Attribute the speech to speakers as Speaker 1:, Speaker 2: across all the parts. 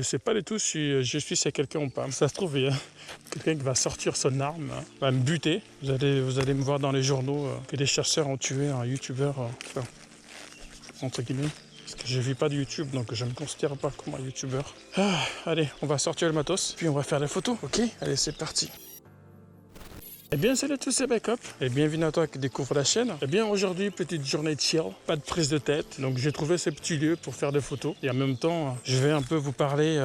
Speaker 1: sais pas du tout si je suis chez quelqu'un ou pas. Ça se trouve, il y a quelqu'un qui va sortir son arme, va me buter. Vous allez me voir dans les journaux que des chasseurs ont tué un youtubeur, enfin, entre guillemets. Parce que je vis pas de YouTube, donc je me considère pas comme un youtubeur. Allez, on va sortir le matos, puis on va faire les photos, ok? Allez, c'est parti. Eh bien salut à tous, c'est Backup et bienvenue à toi qui découvre la chaîne. Eh bien aujourd'hui, petite journée chill, pas de prise de tête. Donc j'ai trouvé ce petit lieu pour faire des photos. Et en même temps, je vais un peu vous parler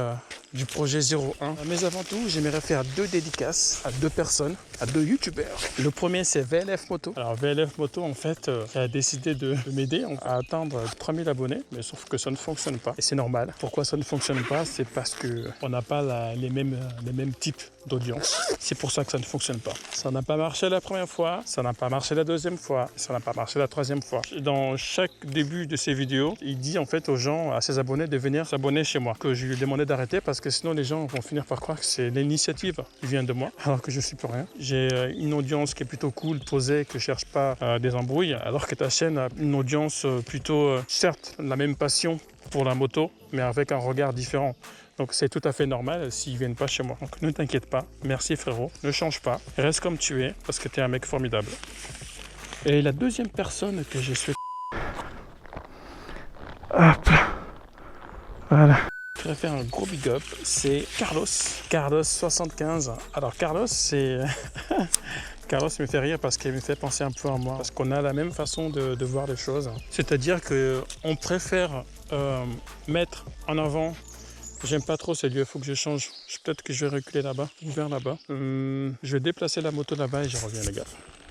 Speaker 1: du projet 01. Mais avant tout, j'aimerais faire 2 dédicaces à 2 personnes, à 2 youtubeurs. Le premier c'est VLF Moto. Alors VLF Moto en fait a décidé de m'aider à atteindre 3000 abonnés. Mais sauf que ça ne fonctionne pas. Et c'est normal. Pourquoi ça ne fonctionne pas? C'est parce qu'on n'a pas les mêmes types d'audience. C'est pour ça que ça ne fonctionne pas. Ça n'a pas marché la première fois, ça n'a pas marché la deuxième fois, ça n'a pas marché la troisième fois. Dans chaque début de ces vidéos, il dit en fait aux gens, à ses abonnés, de venir s'abonner chez moi. Que je lui ai demandé d'arrêter parce que sinon les gens vont finir par croire que c'est l'initiative qui vient de moi, alors que je suis plus rien. J'ai une audience qui est plutôt cool, posée, que je cherche pas des embrouilles, alors que ta chaîne a une audience plutôt, certes, la même passion pour la moto, mais avec un regard différent. Donc c'est tout à fait normal s'ils ne viennent pas chez moi. Donc ne t'inquiète pas, merci frérot, ne change pas, reste comme tu es parce que tu es un mec formidable. Et la deuxième personne que j'ai souhaité... Hop, voilà. Je voudrais faire un gros big up, c'est Carlos. Carlos75. Alors Carlos, c'est... Carlos me fait rire parce qu'il me fait penser un peu à moi. Parce qu'on a la même façon de voir les choses. C'est-à-dire qu'on préfère mettre en avant... J'aime pas trop ces lieux, il faut que je change. Peut-être que je vais reculer là-bas, vers là-bas. Je vais déplacer la moto là-bas et je reviens les gars.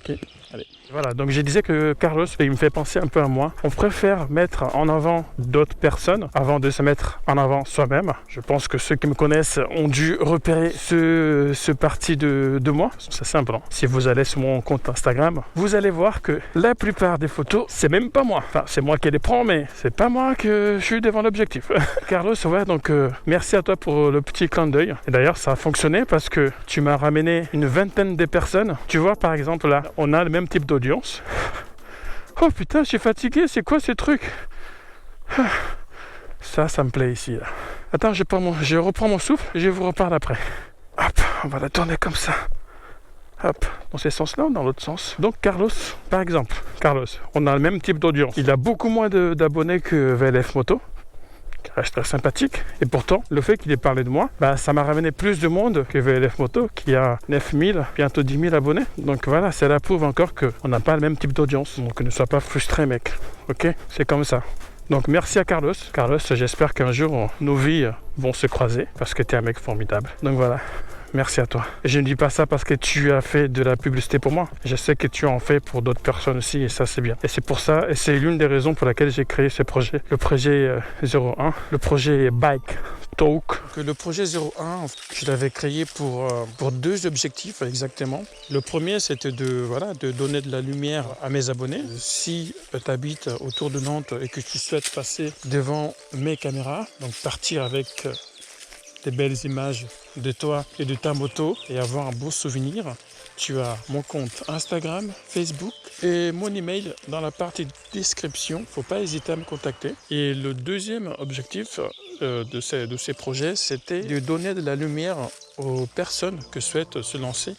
Speaker 1: Ok, allez. Voilà, donc je disais que Carlos, il me fait penser un peu à moi. On préfère mettre en avant d'autres personnes avant de se mettre en avant soi-même. Je pense que ceux qui me connaissent ont dû repérer ce parti de moi. C'est simple, hein. Si vous allez sur mon compte Instagram, vous allez voir que la plupart des photos, c'est même pas moi. Enfin, c'est moi qui les prends, mais c'est pas moi que je suis devant l'objectif. Carlos, ouais, donc merci à toi pour le petit clin d'œil. Et d'ailleurs, ça a fonctionné parce que tu m'as ramené une vingtaine de personnes. Tu vois, par exemple, là, on a le même type d'audience. Oh putain, je suis fatigué, c'est quoi ces trucs? Ça me plaît ici. Là. Attends, je reprends mon souffle et je vous reparle après. Hop, on va la tourner comme ça. Hop, dans ce sens-là ou dans l'autre sens. Donc Carlos, par exemple, on a le même type d'audience. Il a beaucoup moins d'abonnés que VLF Moto. Qui reste très sympathique. Et pourtant, le fait qu'il ait parlé de moi, ça m'a ramené plus de monde que VLF Moto, qui a 9000, bientôt 10 000 abonnés. Donc voilà, c'est la preuve encore qu'on n'a pas le même type d'audience. Donc ne sois pas frustré, mec. Ok? C'est comme ça. Donc merci à Carlos. Carlos, j'espère qu'un jour, nos vies vont se croiser, parce que tu es un mec formidable. Donc voilà. Merci à toi. Et je ne dis pas ça parce que tu as fait de la publicité pour moi. Je sais que tu en fais pour d'autres personnes aussi et ça c'est bien. Et c'est pour ça, et c'est l'une des raisons pour laquelle j'ai créé ce projet. Le projet 01, le projet Bike Talk. Le projet 01, je l'avais créé pour 2 objectifs exactement. Le premier c'était de donner de la lumière à mes abonnés. Si tu habites autour de Nantes et que tu souhaites passer devant mes caméras, donc partir avec... des belles images de toi et de ta moto et avoir un beau souvenir, tu as mon compte Instagram, Facebook et mon email dans la partie description. Faut pas hésiter à me contacter. Et le deuxième objectif de ces projets, c'était de donner de la lumière aux personnes qui souhaitent se lancer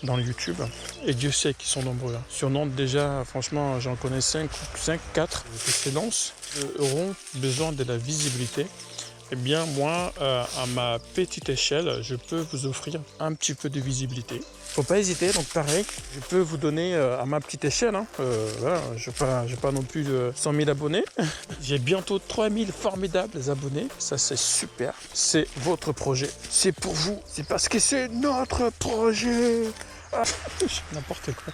Speaker 1: dans le YouTube. Et Dieu sait qu'ils sont nombreux. Sur Nantes déjà, franchement, j'en connais 4 qui se lancent, auront besoin de la visibilité. Eh bien, moi, à ma petite échelle, je peux vous offrir un petit peu de visibilité. Faut pas hésiter, donc pareil, je peux vous donner à ma petite échelle. Voilà, je n'ai pas non plus 100 000 abonnés. J'ai bientôt 3000 formidables abonnés. Ça, c'est super. C'est votre projet. C'est pour vous. C'est parce que c'est notre projet. N'importe quoi.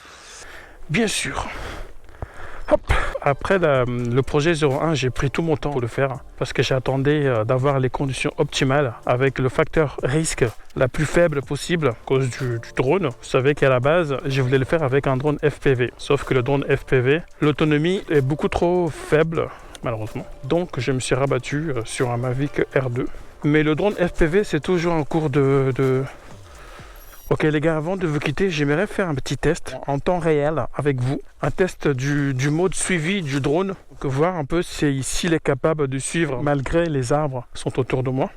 Speaker 1: Bien sûr. Hop. Après le projet 01, j'ai pris tout mon temps pour le faire parce que j'attendais d'avoir les conditions optimales avec le facteur risque la plus faible possible à cause du drone. Vous savez qu'à la base, je voulais le faire avec un drone FPV. Sauf que le drone FPV, l'autonomie est beaucoup trop faible, malheureusement. Donc, je me suis rabattu sur un Mavic R2. Mais le drone FPV, c'est toujours en cours de... Ok les gars, avant de vous quitter, j'aimerais faire un petit test en temps réel avec vous. Un test du mode suivi du drone. Donc, voir un peu s'il est capable de suivre malgré les arbres qui sont autour de moi.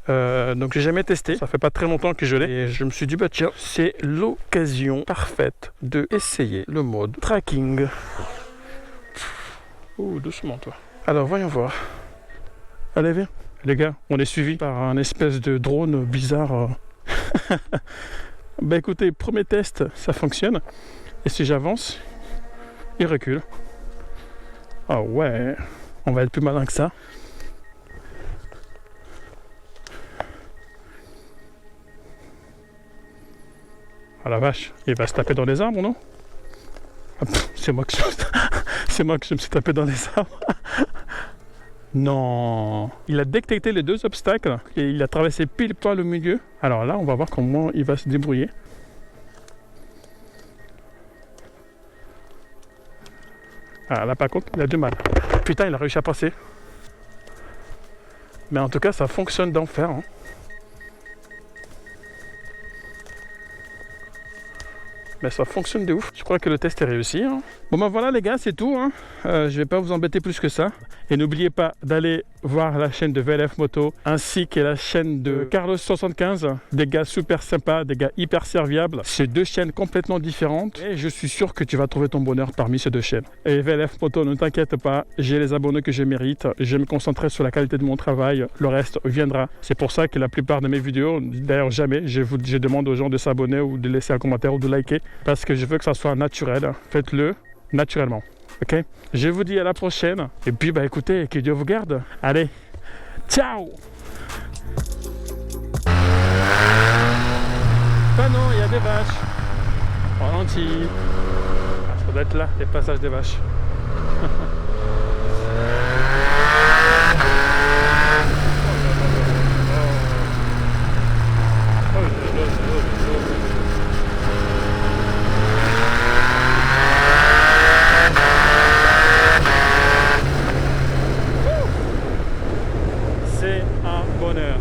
Speaker 1: Donc j'ai jamais testé, ça fait pas très longtemps que je l'ai. Et je me suis dit, bah tiens, c'est l'occasion parfaite de essayer le mode tracking. Oh, doucement toi. Alors voyons voir. Allez, viens. Les gars, on est suivi par un espèce de drone bizarre. Bah écoutez, premier test, ça fonctionne. Et si j'avance, il recule. Ah ouais, on va être plus malin que ça. Ah la vache, il va se taper dans les arbres, non? Ah, c'est moi que c'est moi que je me suis tapé dans les arbres. Non, il a détecté les deux obstacles et il a traversé pile poil au milieu. Alors là, on va voir comment il va se débrouiller. Ah là, par contre, il a du mal. Putain, il a réussi à passer. Mais en tout cas, ça fonctionne d'enfer. Hein. Mais ça fonctionne de ouf. Je crois que le test est réussi. Hein. Bon ben voilà les gars, c'est tout. Hein. Je vais pas vous embêter plus que ça. Et n'oubliez pas d'aller voir la chaîne de VLF Moto ainsi que la chaîne de Carlos75. Des gars super sympas, des gars hyper serviables. C'est deux chaînes complètement différentes. Et je suis sûr que tu vas trouver ton bonheur parmi ces deux chaînes. Et VLF Moto, ne t'inquiète pas, j'ai les abonnés que je mérite. Je vais me concentrer sur la qualité de mon travail. Le reste viendra. C'est pour ça que la plupart de mes vidéos, d'ailleurs jamais, je demande aux gens de s'abonner ou de laisser un commentaire ou de liker. Parce que je veux que ça soit naturel. Faites-le naturellement. Ok? Je vous dis à la prochaine. Et puis, bah écoutez, que Dieu vous garde. Allez, ciao! Ah non, il y a des vaches. Oh, ralenti. Ah, ça doit être là, les passages des vaches. C'est un bonheur.